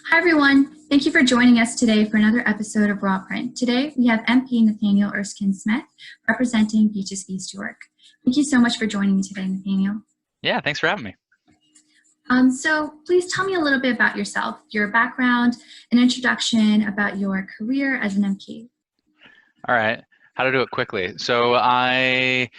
Hi, everyone. Thank you for joining us today for another episode of Raw Print. Today, we have MP Nathaniel Erskine-Smith representing Beaches East York. Thank you so much for joining me today, Nathaniel. Yeah, thanks for having me. So please tell me a little bit about yourself, your background, an introduction about your career as an MP. All right, how to do it quickly. So I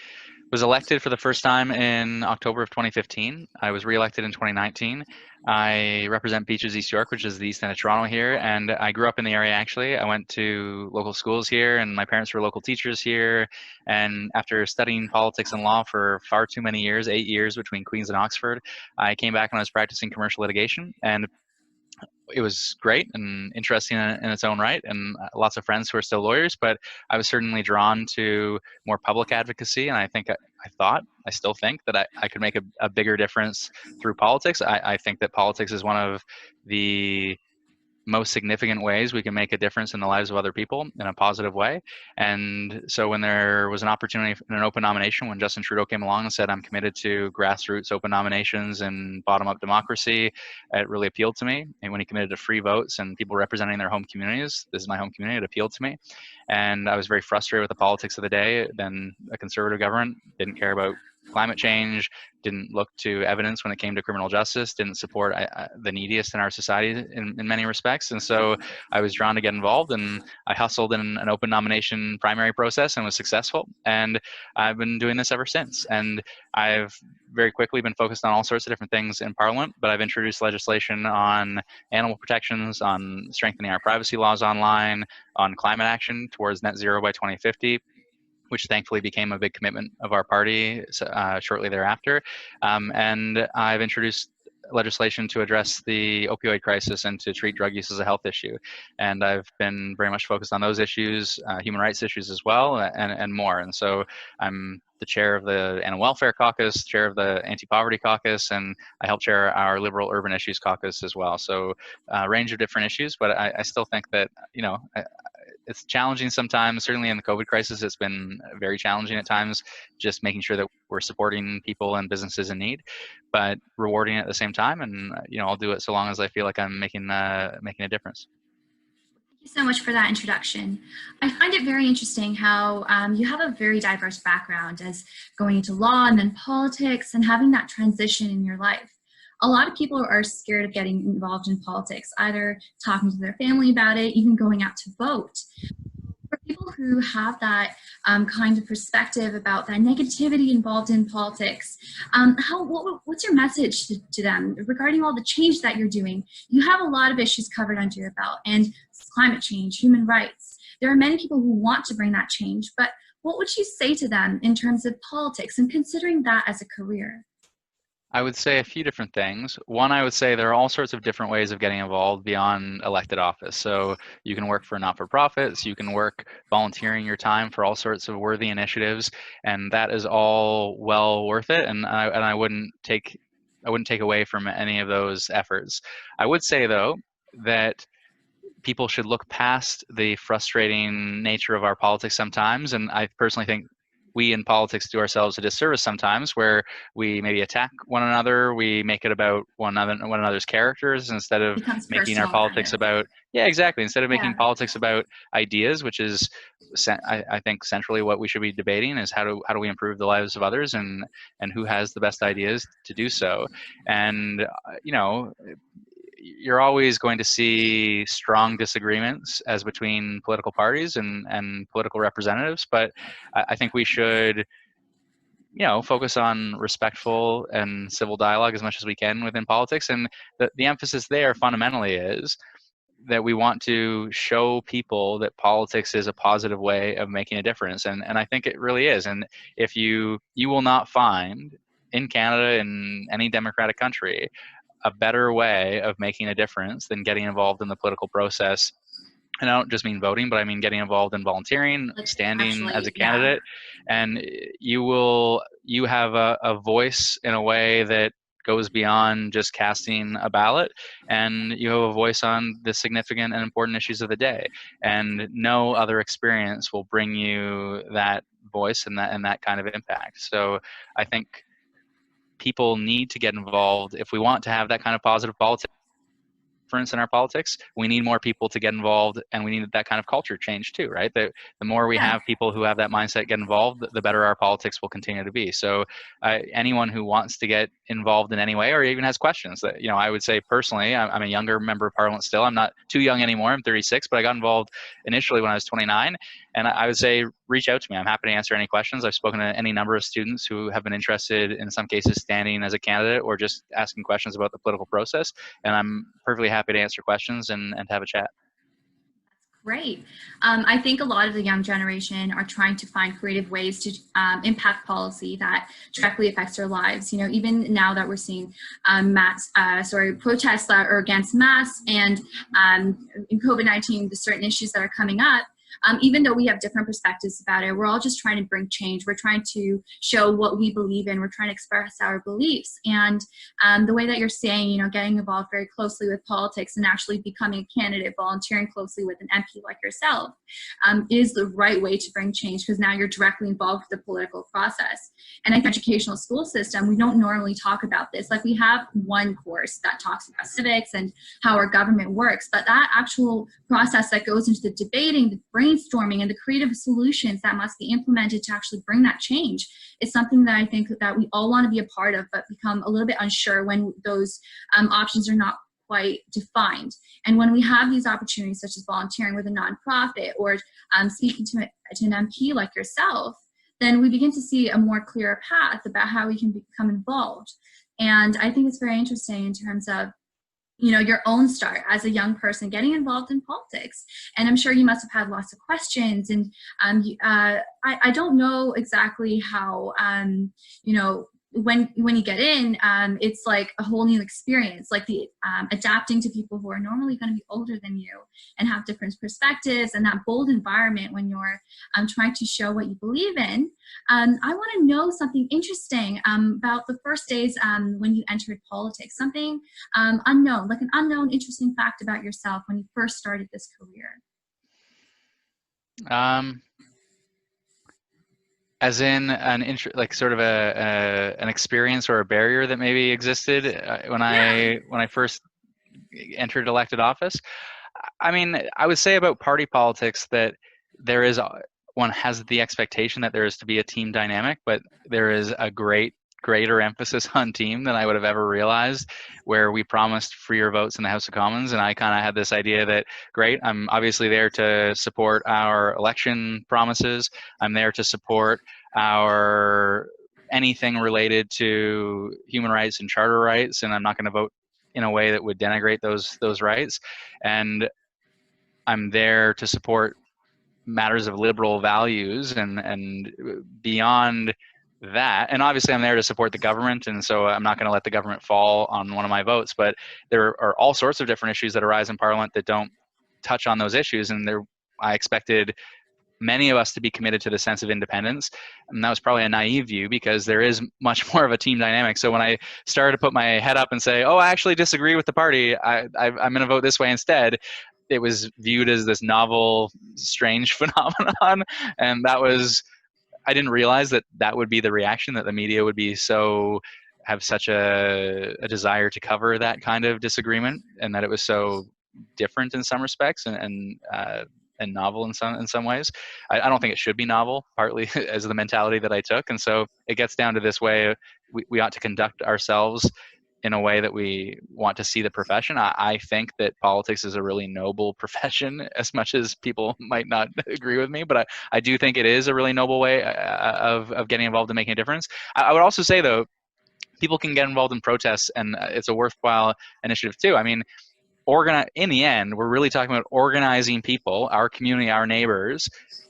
was elected for the first time in October of 2015. I was reelected in 2019. I represent Beaches East York, which is the east end of Toronto here, and I grew up in the area actually. I went to local schools here, and my parents were local teachers here. And after studying politics and law for far too many years, 8 years between Queens and Oxford, I came back and I was practicing commercial litigation. And it was great and interesting in its own right, and lots of friends who are still lawyers, but I was certainly drawn to more public advocacy, and I still think that I could make a bigger difference through politics. I think that politics is one of the most significant ways we can make a difference in the lives of other people in a positive way. And so when there was an opportunity in an open nomination, when Justin Trudeau came along and said, I'm committed to grassroots open nominations and bottom-up democracy, it really appealed to me. And when he committed to free votes and people representing their home communities, this is my home community, it appealed to me. And I was very frustrated with the politics of the day. Then a conservative government didn't care about climate change, didn't look to evidence when it came to criminal justice, didn't support the neediest in our society in many respects. And so I was drawn to get involved, and I hustled in an open nomination primary process and was successful. And I've been doing this ever since. And I've very quickly been focused on all sorts of different things in Parliament, but I've introduced legislation on animal protections, on strengthening our privacy laws online, on climate action towards net zero by 2050, which thankfully became a big commitment of our party shortly thereafter. And I've introduced legislation to address the opioid crisis and to treat drug use as a health issue. And I've been very much focused on those issues, human rights issues as well, and more. And so I'm the chair of the Animal Welfare Caucus, chair of the Anti-Poverty Caucus, and I help chair our Liberal Urban Issues Caucus as well. So a range of different issues, but I still think that, it's challenging sometimes. Certainly in the COVID crisis, it's been very challenging at times, just making sure that we're supporting people and businesses in need, but rewarding at the same time. And I'll do it so long as I feel like I'm making a difference. Thank you so much for that introduction. I find it very interesting how you have a very diverse background as going into law and then politics and having that transition in your life. A lot of people are scared of getting involved in politics, either talking to their family about it, even going out to vote. For people who have that kind of perspective about that negativity involved in politics, what's your message to them regarding all the change that you're doing? You have a lot of issues covered under your belt, and climate change, human rights. There are many people who want to bring that change, but what would you say to them in terms of politics and considering that as a career? I would say a few different things. One, I would say there are all sorts of different ways of getting involved beyond elected office. So you can work for not-for-profits, you can work volunteering your time for all sorts of worthy initiatives, and that is all well worth it. And I wouldn't take away from any of those efforts. I would say though that people should look past the frustrating nature of our politics sometimes, and I personally think we in politics do ourselves a disservice sometimes, where we maybe attack one another, we make it about one another's characters instead of making our politics about, instead of making politics about ideas, which is I think centrally what we should be debating is how do we improve the lives of others, and who has the best ideas to do so. And you're always going to see strong disagreements as between political parties and political representatives, but I think we should focus on respectful and civil dialogue as much as we can within politics. And the emphasis there fundamentally is that we want to show people that politics is a positive way of making a difference. And I think it really is. And if you will not find in Canada, in any democratic country, a better way of making a difference than getting involved in the political process. And I don't just mean voting, but I mean getting involved in volunteering, standing as a candidate. And you have a voice in a way that goes beyond just casting a ballot, and you have a voice on the significant and important issues of the day. And no other experience will bring you that voice and that kind of impact. So I think people need to get involved if we want to have that kind of positive politics. difference in our politics, we need more people to get involved, and we need that kind of culture change too, right? The more we Yeah. have people who have that mindset get involved, the better our politics will continue to be. So anyone who wants to get involved in any way, or even has questions, that, you know, I would say personally, I'm a younger member of Parliament still. I'm not too young anymore. I'm 36, but I got involved initially when I was 29. And I would say, reach out to me. I'm happy to answer any questions. I've spoken to any number of students who have been interested, in some cases, standing as a candidate or just asking questions about the political process. And I'm perfectly happy to answer questions and to have a chat. Great. I think a lot of the young generation are trying to find creative ways to impact policy that directly affects their lives. You know, even now that we're seeing protests that are against masks, and in COVID-19, the certain issues that are coming up. Even though we have different perspectives about it, we're all just trying to bring change. We're trying to show what we believe in. We're trying to express our beliefs. And the way that you're saying, you know, getting involved very closely with politics and actually becoming a candidate, volunteering closely with an MP like yourself, is the right way to bring change, because now you're directly involved with the political process. And I think educational school system, we don't normally talk about this. Like, we have one course that talks about civics and how our government works, but that actual process that goes into the debating, the brainstorming, and the creative solutions that must be implemented to actually bring that change is something that I think that we all want to be a part of, but become a little bit unsure when those options are not quite defined. And when we have these opportunities, such as volunteering with a nonprofit or speaking to an MP like yourself, then we begin to see a more clear path about how we can become involved. And I think it's very interesting in terms of, you know, your own start as a young person getting involved in politics. And I'm sure you must have had lots of questions. And I don't know exactly how, you know, when you get in, it's like a whole new experience, like the adapting to people who are normally going to be older than you and have different perspectives, and that bold environment when you're trying to show what you believe in. I want to know something interesting about the first days when you entered politics, something unknown, like an unknown interesting fact about yourself when you first started this career. As in like sort of an experience or a barrier that maybe existed when I first entered elected office. I mean, I would say about party politics that there is one has the expectation that there is to be a team dynamic, but there is a greater emphasis on team than I would have ever realized, where we promised freer votes in the House of Commons. And I kind of had this idea that, great, I'm obviously there to support our election promises. I'm there to support our anything related to human rights and charter rights, and I'm not going to vote in a way that would denigrate those rights. And I'm there to support matters of liberal values, and beyond that, and obviously I'm there to support the government, and so I'm not going to let the government fall on one of my votes. But there are all sorts of different issues that arise in Parliament that don't touch on those issues, and I expected many of us to be committed to the sense of independence. And that was probably a naive view, because there is much more of a team dynamic. So when I started to put my head up and say, oh, I actually disagree with the party, I'm going to vote this way instead, it was viewed as this novel, strange phenomenon. And I didn't realize that would be the reaction, that the media would be have such a desire to cover that kind of disagreement, and that it was so different in some respects, and novel in some ways. I don't think it should be novel, partly as the mentality that I took. And so it gets down to this way, we ought to conduct ourselves in a way that we want to see the profession. I think that politics is a really noble profession, as much as people might not agree with me, but I do think it is a really noble way of getting involved and making a difference. I would also say, though, people can get involved in protests, and it's a worthwhile initiative too. I mean, in the end, we're really talking about organizing people, our community, our neighbors,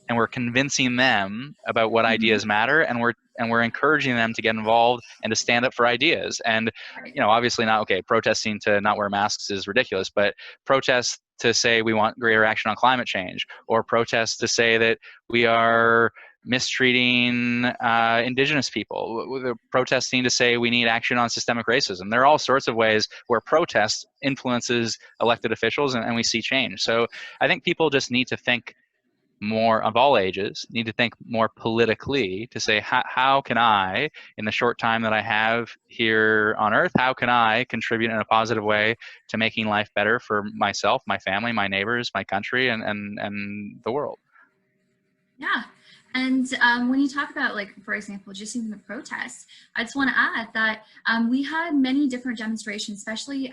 and we're convincing them about what ideas matter, and we're encouraging them to get involved and to stand up for ideas. And, you know, obviously protesting to not wear masks is ridiculous, but protests to say we want greater action on climate change, or protests to say that we are mistreating indigenous people, they're protesting to say we need action on systemic racism. There are all sorts of ways where protest influences elected officials, and we see change. So I think people just need to think more of all ages need to think more politically to say, how can I, in the short time that I have here on earth, how can I contribute in a positive way to making life better for myself, my family, my neighbors, my country, and the world. Yeah. And when you talk about, like, for example, just even the protests, I just want to add that we had many different demonstrations, especially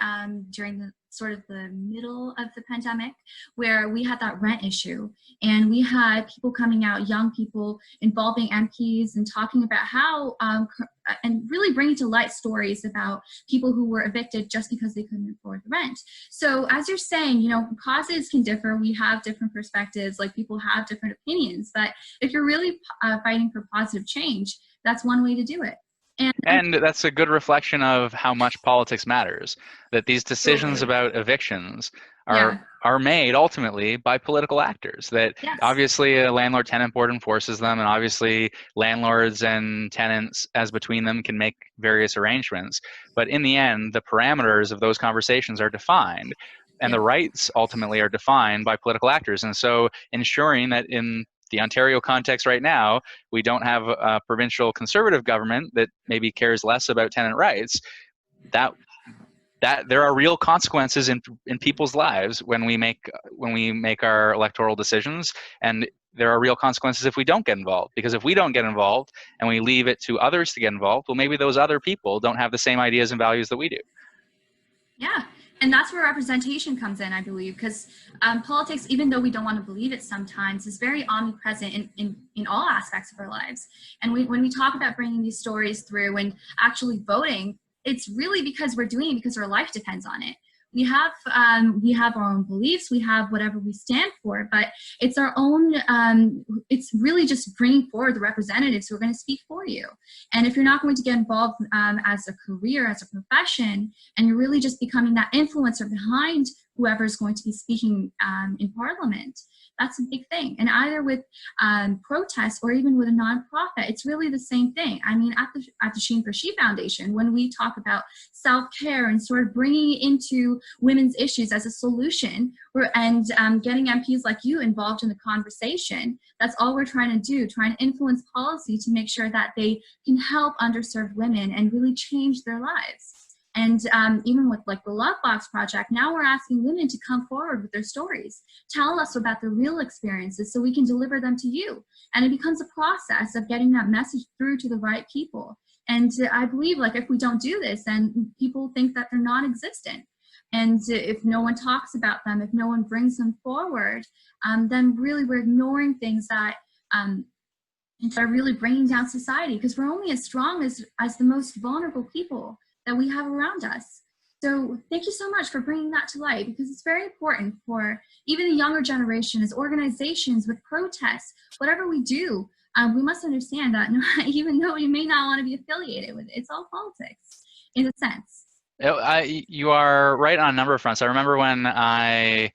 during the sort of the middle of the pandemic, where we had that rent issue. And we had people coming out, young people involving MPs and talking about how, and really bringing to light stories about people who were evicted just because they couldn't afford the rent. So as you're saying, you know, causes can differ. We have different perspectives, like people have different opinions, but if you're really fighting for positive change, that's one way to do it. And that's a good reflection of how much politics matters, that these decisions about evictions are made ultimately by political actors, that obviously a landlord-tenant board enforces them, and obviously landlords and tenants as between them can make various arrangements. But in the end, the parameters of those conversations are defined, and the rights ultimately are defined by political actors. And so ensuring that in the Ontario context right now, we don't have a provincial conservative government that maybe cares less about tenant rights, that there are real consequences in people's lives when we make our electoral decisions, and there are real consequences if we don't get involved. Because if we don't get involved and we leave it to others to get involved, well, maybe those other people don't have the same ideas and values that we do. Yeah, and that's where representation comes in, I believe, because politics, even though we don't want to believe it sometimes, is very omnipresent in all aspects of our lives. And when we talk about bringing these stories through and actually voting, it's really because we're doing it because our life depends on it. We have our own beliefs, we have whatever we stand for, but it's our own, it's really just bringing forward the representatives who are going to speak for you. And if you're not going to get involved as a career, as a profession, and you're really just becoming that influencer behind whoever is going to be speaking in Parliament, that's a big thing. And either with protests or even with a nonprofit, it's really the same thing. I mean, at the Sheen for She Foundation, when we talk about self-care and sort of bringing it into women's issues as a solution, and getting MPs like you involved in the conversation, that's all we're trying to do, trying to influence policy to make sure that they can help underserved women and really change their lives. And even with like the Love Box Project, now we're asking women to come forward with their stories, tell us about their real experiences so we can deliver them to you. And it becomes a process of getting that message through to the right people. And I believe, like, if we don't do this, then people think that they're non-existent. And if no one talks about them, if no one brings them forward, then really we're ignoring things that are really bringing down society, because we're only as strong as the most vulnerable people that we have around us. So thank you so much for bringing that to light, because it's very important for even the younger generation, as organizations with protests, whatever we do, we must understand that even though we may not want to be affiliated with it, it's all politics in a sense. You are right on a number of fronts. I remember when I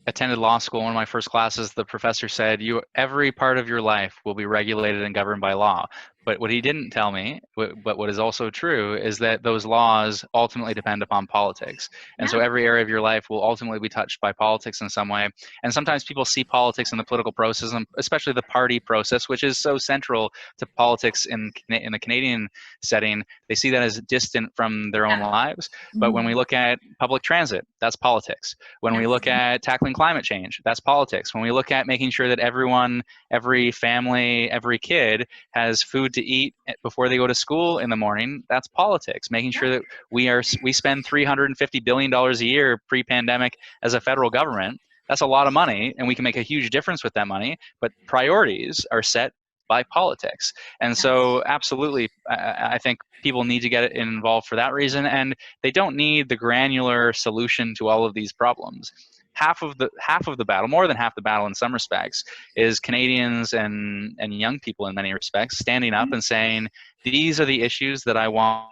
attended law school, one of my first classes, the professor said, every part of your life will be regulated and governed by law. But what he didn't tell me, but what is also true, is that those laws ultimately depend upon politics. And so every area of your life will ultimately be touched by politics in some way. And sometimes people see politics in the political process, and especially the party process, which is so central to politics in the Canadian setting. They see that as distant from their own lives. But when we look at public transit, that's politics. When we look at tackling climate change, that's politics. When we look at making sure that everyone, every family, every kid has food to eat before they go to school in the morning, that's politics. Making sure that we spend $350 billion a year pre-pandemic as a federal government. That's a lot of money, and we can make a huge difference with that money, but priorities are set by politics. And so absolutely, I think people need to get involved for that reason, and they don't need the granular solution to all of these problems. Half of the battle, more than half the battle in some respects, is Canadians and young people in many respects standing up and saying, these are the issues that I want.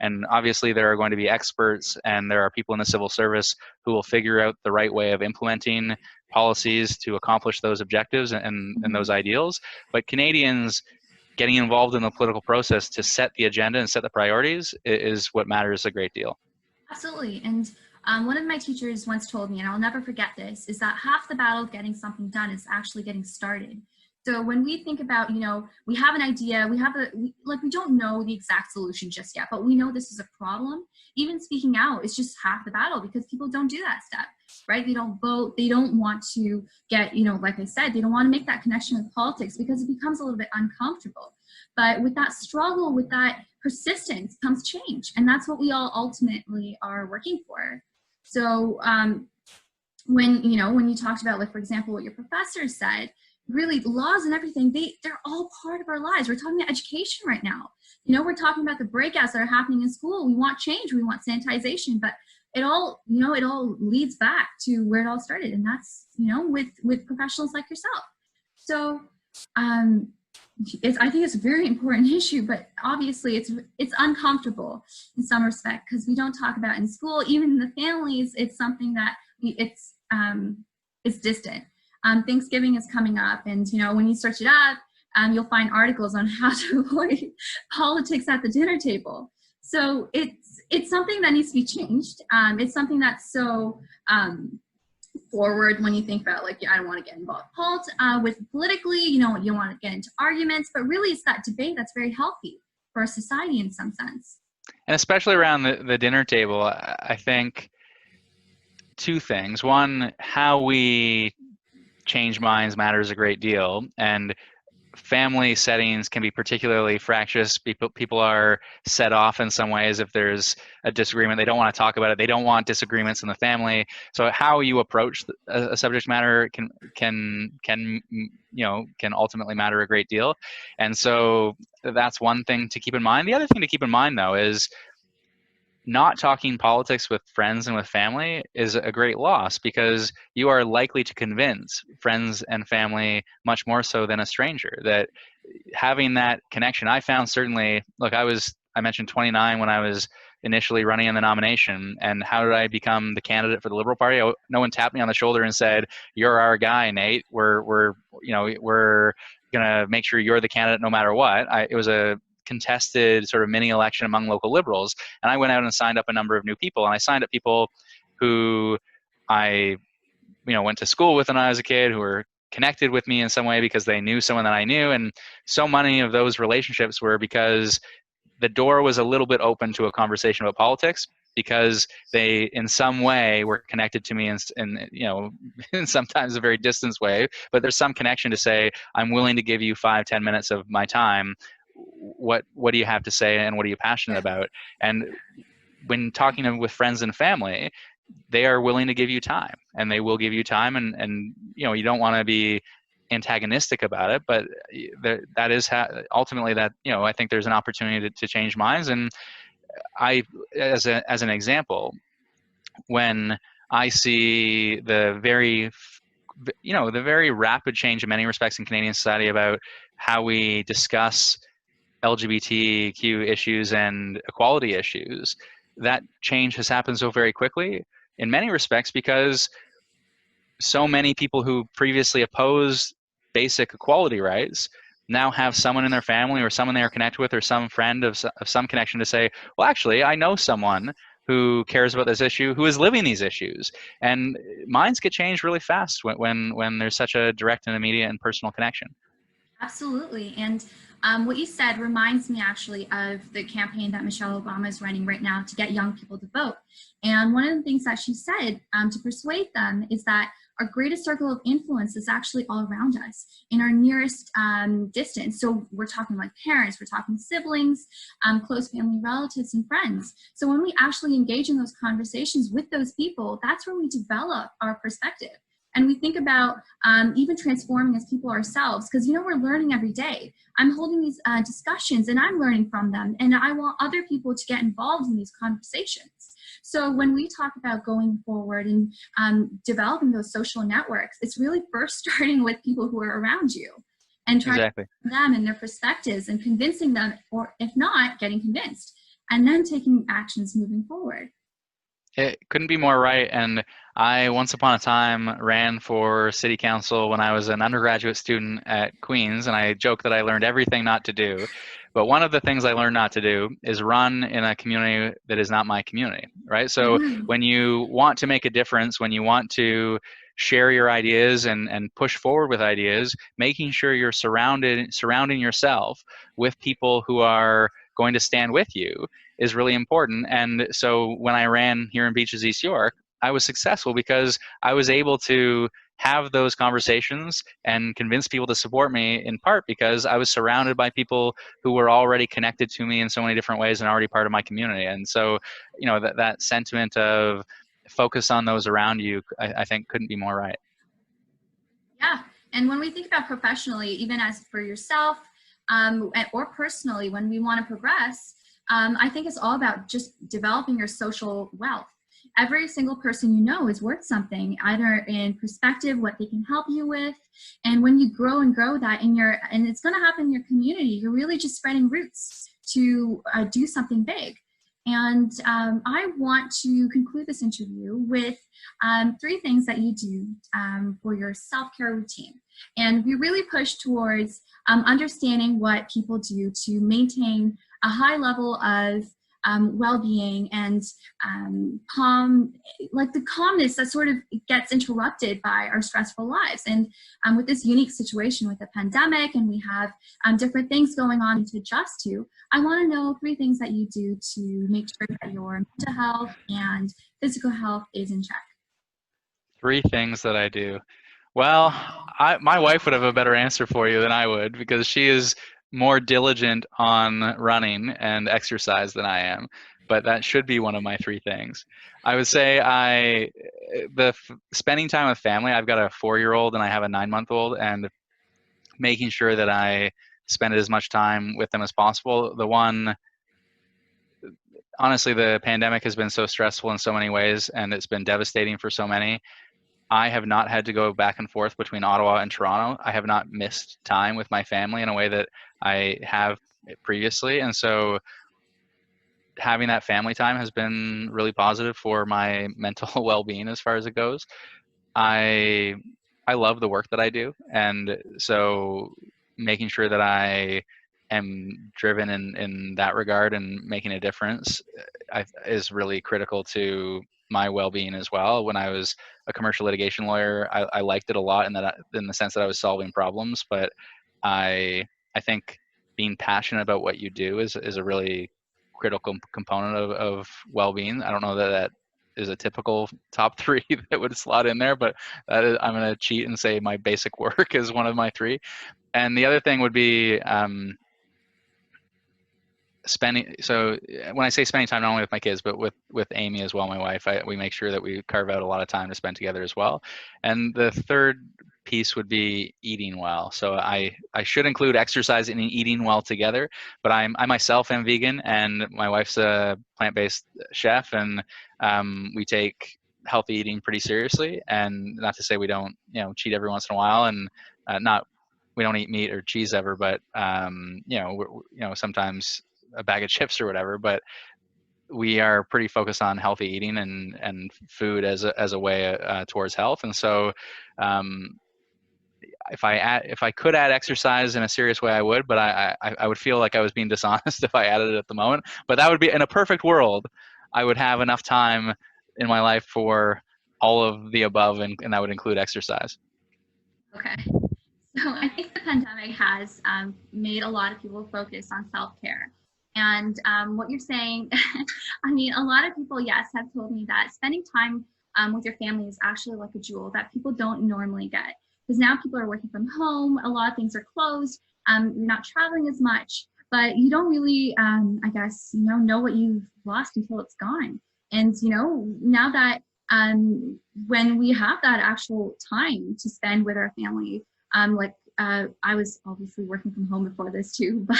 And obviously there are going to be experts, and there are people in the civil service who will figure out the right way of implementing policies to accomplish those objectives and those ideals. But Canadians getting involved in the political process to set the agenda and set the priorities is what matters a great deal. Absolutely. And One of my teachers once told me, and I'll never forget this, is that half the battle of getting something done is actually getting started. So when we think about, we have an idea, we don't know the exact solution just yet, but we know this is a problem. Even speaking out is just half the battle, because people don't do that step, right? They don't vote. They don't want to get, like I said, they don't want to make that connection with politics because it becomes a little bit uncomfortable. But with that struggle, with that persistence comes change. And that's what we all ultimately are working for. So when you talked about, like, for example, what your professor said, really laws and everything, they're all part of our lives. We're talking about education right now. We're talking about the breakouts that are happening in school. We want change, we want sanitization, but it all leads back to where it all started. And that's, with professionals like yourself. So I think it's a very important issue, but obviously it's uncomfortable in some respect, because we don't talk about it in school, even in the families. It's something that it's distant. Thanksgiving is coming up, and when you search it up, you'll find articles on how to avoid politics at the dinner table. So it's something that needs to be changed. It's something that's so forward when you think about, like, I don't want to get involved with politically, you don't want to get into arguments, but really it's that debate that's very healthy for our society in some sense. And especially around the dinner table, I think two things. One, how we change minds matters a great deal, and family settings can be particularly fractious. People are set off in some ways if there's a disagreement. They don't want to talk about it. They don't want disagreements in the family. So how you approach a subject matter can ultimately matter a great deal. And so that's one thing to keep in mind. The other thing to keep in mind, though, is not talking politics with friends and with family is a great loss, because you are likely to convince friends and family much more so than a stranger that having that connection. I found, certainly, look, I mentioned 29 when I was initially running in the nomination, and how did I become the candidate for the Liberal Party? No one tapped me on the shoulder and said, "You're our guy, Nate. We're gonna make sure you're the candidate no matter what." It was a contested sort of mini election among local Liberals, and I went out and signed up a number of new people, and I signed up people who I went to school with when I was a kid, who were connected with me in some way because they knew someone that I knew. And so many of those relationships were because the door was a little bit open to a conversation about politics, because they in some way were connected to me in sometimes a very distant way, but there's some connection to say, I'm willing to give you 5-10 minutes of my time. What do you have to say, and what are you passionate about? And when talking with friends and family, they are willing to give you time, and they will give you time, and you don't want to be antagonistic about it, but that is ultimately that I think there's an opportunity to change minds. And I, as an example, when I see the very rapid change in many respects in Canadian society about how we discuss LGBTQ issues and equality issues, that change has happened so very quickly in many respects because so many people who previously opposed basic equality rights now have someone in their family or someone they are connected with or some friend of some connection to say, well, actually, I know someone who cares about this issue, who is living these issues. And minds get changed really fast when there's such a direct and immediate and personal connection. Absolutely. And what you said reminds me actually of the campaign that Michelle Obama is running right now to get young people to vote. And one of the things that she said to persuade them is that our greatest circle of influence is actually all around us in our nearest distance. So we're talking like parents, we're talking siblings, close family relatives and friends. So when we actually engage in those conversations with those people, that's where we develop our perspective. And we think about even transforming as people ourselves, because we're learning every day. I'm holding these discussions and I'm learning from them, and I want other people to get involved in these conversations. So when we talk about going forward and developing those social networks, it's really first starting with people who are around you and trying to them and their perspectives and convincing them, or if not, getting convinced, and then taking actions moving forward. It couldn't be more right. And I once upon a time ran for city council when I was an undergraduate student at Queens, and I joke that I learned everything not to do. But one of the things I learned not to do is run in a community that is not my community, right? So Mm. when you want to make a difference, when you want to share your ideas and push forward with ideas, making sure you're surrounding yourself with people who are going to stand with you is really important. And so when I ran here in Beaches, East York, I was successful because I was able to have those conversations and convince people to support me, in part because I was surrounded by people who were already connected to me in so many different ways and already part of my community. And so, that sentiment of focus on those around you, I think couldn't be more right. Yeah, and when we think about professionally, even as for yourself, or personally, when we want to progress, I think it's all about just developing your social wealth. Every single person you know is worth something, either in perspective, what they can help you with, and when you grow and grow that and it's going to happen in your community, you're really just spreading roots to do something big. And I want to conclude this interview with 3 things that you do for your self-care routine. And we really push towards understanding what people do to maintain a high level of well-being and calm, like the calmness that sort of gets interrupted by our stressful lives. And with this unique situation with the pandemic, and we have different things going on to adjust to, I want to know 3 things that you do to make sure that your mental health and physical health is in check. 3 things that I do. Well, my wife would have a better answer for you than I would because she is more diligent on running and exercise than I am. But that should be one of my 3 things. I would say spending time with family. I've got a 4-year-old and I have a 9-month-old, and making sure that I spend as much time with them as possible. Honestly, the pandemic has been so stressful in so many ways, and it's been devastating for so many. I have not had to go back and forth between Ottawa and Toronto. I have not missed time with my family in a way that I have previously. And so having that family time has been really positive for my mental well-being as far as it goes. I I love the work that I do, and so making sure that I am driven in that regard and making a difference is really critical to my well-being as well. When I was a commercial litigation lawyer, I liked it a lot in the sense that I was solving problems, but I think being passionate about what you do is a really critical component of well-being. I don't know that is a typical top 3 that would slot in there, but I'm going to cheat and say my basic work is one of my 3. And the other thing would be spending. So when I say spending time, not only with my kids, but with Amy as well, my wife, we make sure that we carve out a lot of time to spend together as well. And the third piece would be eating well. So I should include exercise and eating well together, but I myself am vegan, and my wife's a plant-based chef, and we take healthy eating pretty seriously. And not to say we don't cheat every once in a while, and not we don't eat meat or cheese ever, but sometimes a bag of chips or whatever. But we are pretty focused on healthy eating and food as a way towards health. And so if I could add exercise in a serious way, I would, but I would feel like I was being dishonest if I added it at the moment. But that would be, in a perfect world, I would have enough time in my life for all of the above, and that would include exercise. Okay. So I think the pandemic has made a lot of people focus on self-care. And what you're saying, I mean, a lot of people, yes, have told me that spending time with your family is actually like a jewel that people don't normally get. Because now people are working from home, a lot of things are closed, you're not traveling as much, but you don't really, I guess, know what you've lost until it's gone. And, now that when we have that actual time to spend with our family, I was obviously working from home before this too, but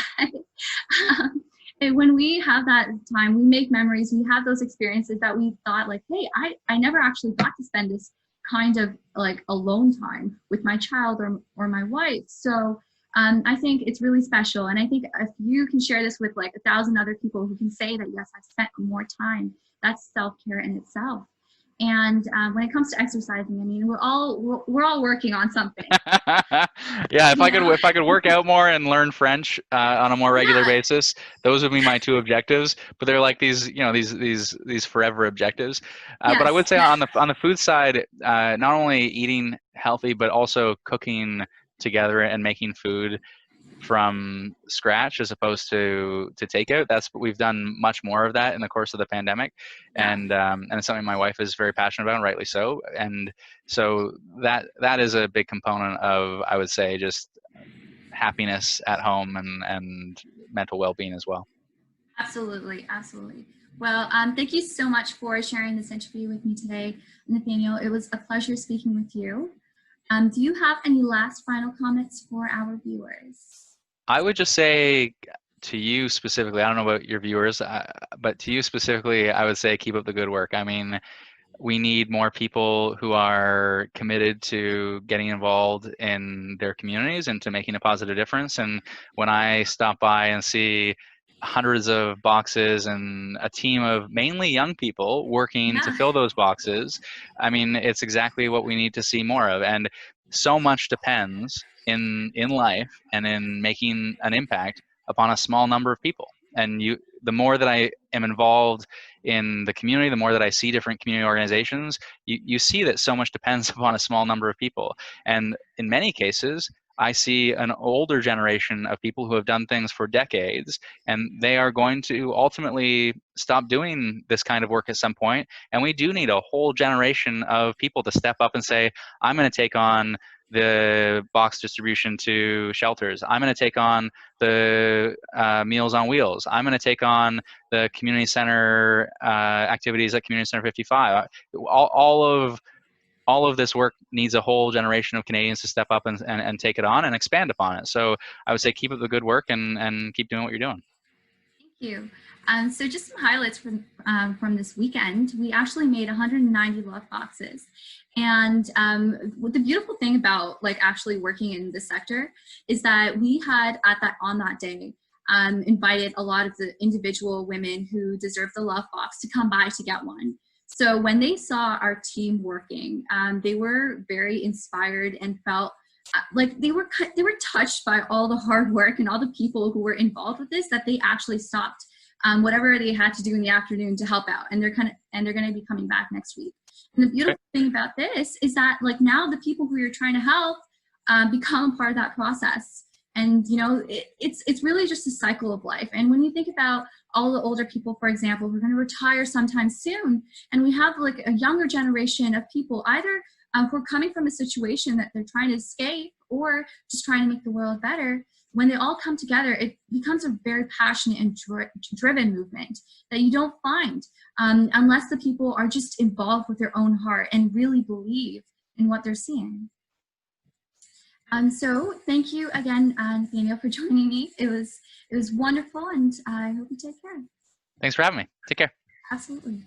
when we have that time, we make memories, we have those experiences that we thought like, hey, I never actually got to spend this kind of like alone time with my child or my wife. So I think it's really special. And I think if you can share this with like 1,000 other people who can say that, yes, I spent more time, that's self-care in itself. And when it comes to exercising, I mean, we're all working on something. Yeah, You know? if I could work out more and learn French on a more regular Yeah. basis, those would be my two objectives. But they're like these, you know, these forever objectives. But I Yes. would say on the food side, not only eating healthy, but also cooking together and making food from scratch as opposed to takeout. We've done much more of that in the course of the pandemic, Yeah. and it's something my wife is very passionate about, and rightly so. And so that is a big component of, I would say, just happiness at home and mental well-being as well. Absolutely, absolutely. Well, thank you so much for sharing this interview with me today, Nathaniel. It was a pleasure speaking with you. Do you have any last final comments for our viewers? I would just say to you specifically, I don't know about your viewers, but to you specifically, I would say keep up the good work. I mean, we need more people who are committed to getting involved in their communities and to making a positive difference. And when I stop by and see hundreds of boxes and a team of mainly young people working to Yeah, fill those boxes, I mean, it's exactly what we need to see more of. And so much depends in life and in making an impact upon a small number of people. And the more that I am involved in the community, the more that I see different community organizations, you see that so much depends upon a small number of people. And in many cases, I see an older generation of people who have done things for decades, and they are going to ultimately stop doing this kind of work at some point. And we do need a whole generation of people to step up and say, I'm going to take on the box distribution to shelters. I'm going to take on the Meals on Wheels. I'm going to take on the community center activities at Community Center 55. All of this work needs a whole generation of Canadians to step up and take it on and expand upon it. So I would say keep up the good work and keep doing what you're doing. thank you. So just some highlights from this weekend. We actually made 190 love boxes. And what the beautiful thing about like actually working in this sector is that we had on that day invited a lot of the individual women who deserve the love box to come by to get one. So when they saw our team working, they were very inspired and felt like they were touched by all the hard work and all the people who were involved with this, that they actually stopped whatever they had to do in the afternoon to help out, and they're going to be coming back next week. And the beautiful thing about this is that like now the people who you're trying to help become a part of that process. And you know, it's really just a cycle of life. And when you think about all the older people, for example, who are going to retire sometime soon, and we have like a younger generation of people either who are coming from a situation that they're trying to escape or just trying to make the world better, when they all come together, it becomes a very passionate and driven movement that you don't find unless the people are just involved with their own heart and really believe in what they're seeing. So thank you again, Nathaniel, for joining me. It was wonderful, and I hope you take care. Thanks for having me. Take care. Absolutely.